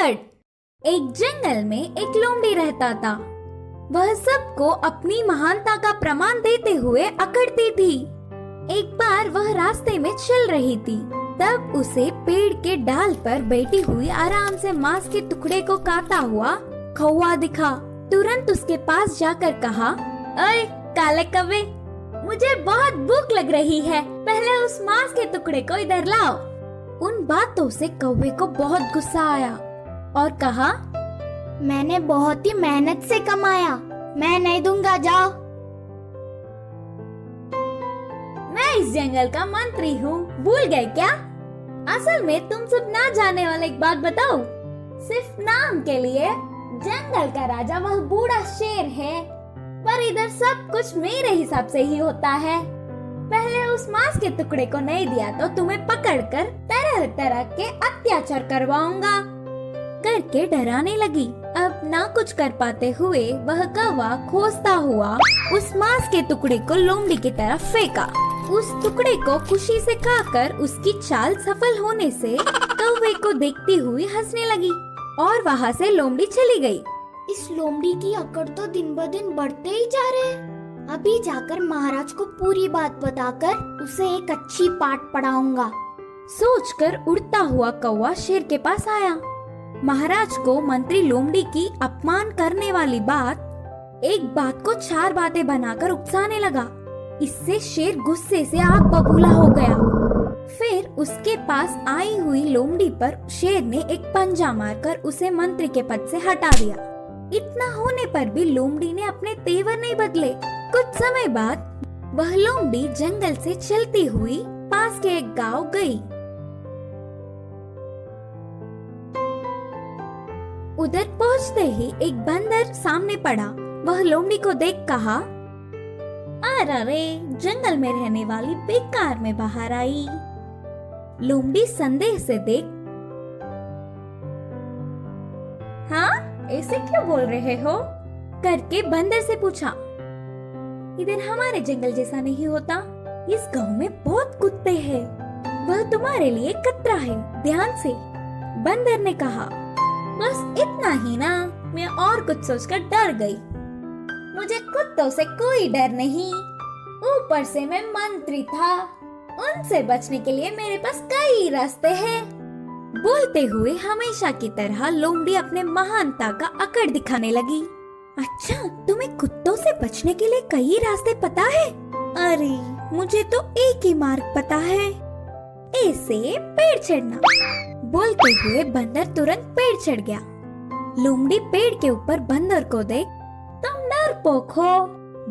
पकड़। एक जंगल में एक लोमड़ी रहता था। वह सबको अपनी महानता का प्रमाण देते हुए अकड़ती थी। एक बार वह रास्ते में चल रही थी, तब उसे पेड़ के डाल पर बैठी हुई आराम से मांस के टुकड़े को काटा हुआ कौवा दिखा। तुरंत उसके पास जाकर कहा, अरे काले कौवे, मुझे बहुत भूख लग रही है, पहले उस मांस के टुकड़े को इधर लाओ। उन बातों से कौवे को बहुत गुस्सा आया और कहा, मैंने बहुत ही मेहनत से कमाया, मैं नहीं दूंगा, जाओ। मैं इस जंगल का मंत्री हूँ, भूल गए क्या? असल में तुम सब ना जाने वाला एक बात बताओ। सिर्फ नाम के लिए जंगल का राजा वह बूढ़ा शेर है, पर इधर सब कुछ मेरे हिसाब से ही होता है। पहले उस मांस के टुकड़े को नहीं दिया तो तुम्हें पकड़कर तरह तरह के अत्याचार करवाऊंगा करके डराने लगी। अब ना कुछ कर पाते हुए वह कौवा खोजता हुआ उस मांस के टुकड़े को लोमड़ी की तरफ फेंका। उस टुकड़े को खुशी से खाकर उसकी चाल सफल होने से कौवे को देखती हुई हंसने लगी और वहाँ से लोमड़ी चली गई। इस लोमड़ी की अकड़ तो दिन ब दिन बढ़ते ही जा रहे हैं। अभी जाकर महाराज को पूरी बात बताकर उसे एक अच्छी पाठ पढ़ाऊंगा। सोचकर उड़ता हुआ कौवा शेर के पास आया। महाराज को मंत्री लोमड़ी की अपमान करने वाली एक बात को 4 बातें बनाकर उकसाने लगा। इससे शेर गुस्से से आग बबूला हो गया। फिर उसके पास आई हुई लोमड़ी पर शेर ने एक पंजा मारकर उसे मंत्री के पद से हटा दिया। इतना होने पर भी लोमड़ी ने अपने तेवर नहीं बदले। कुछ समय बाद वह लोमड़ी जंगल से चलती हुई पास के एक गांव गई। उधर पहुंचते ही एक बंदर सामने पड़ा। वह लोमड़ी को देख कहा, अरे जंगल में रहने वाली बेकार में बाहर आई। लोमड़ी संदेह से देख, हाँ ऐसे क्यों बोल रहे हो करके बंदर से पूछा। इधर हमारे जंगल जैसा नहीं होता, इस गांव में बहुत कुत्ते हैं, वह तुम्हारे लिए खतरा है, ध्यान से। बंदर ने कहा, बस इतना ही ना, मैं और कुछ सोचकर डर गई। मुझे कुत्तों से कोई डर नहीं, ऊपर से मैं मंत्री था, उनसे बचने के लिए मेरे पास कई रास्ते हैं। बोलते हुए हमेशा की तरह लोमड़ी अपने महानता का अकड़ दिखाने लगी। अच्छा, तुम्हें कुत्तों से बचने के लिए कई रास्ते पता है? अरे मुझे तो एक ही मार्ग पता है, ऐसे पेड़ चढ़ना। बोलते हुए बंदर तुरंत पेड़ चढ़ गया। लोमड़ी पेड़ के ऊपर बंदर को देख, तुम डरपोक हो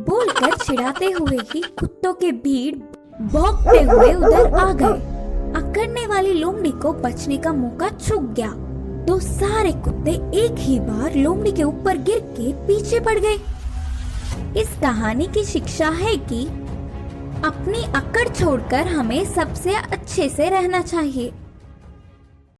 बोलकर चिढ़ाते हुए ही कुत्तों के भीड़ भौंकते हुए उधर आ गए। अकड़ने वाली लोमड़ी को बचने का मौका चूक गया तो सारे कुत्ते एक ही बार लोमड़ी के ऊपर गिर के पीछे पड़ गए। इस कहानी की शिक्षा है कि अपनी अकड़ छोड़कर हमें सबसे अच्छे से रहना चाहिए।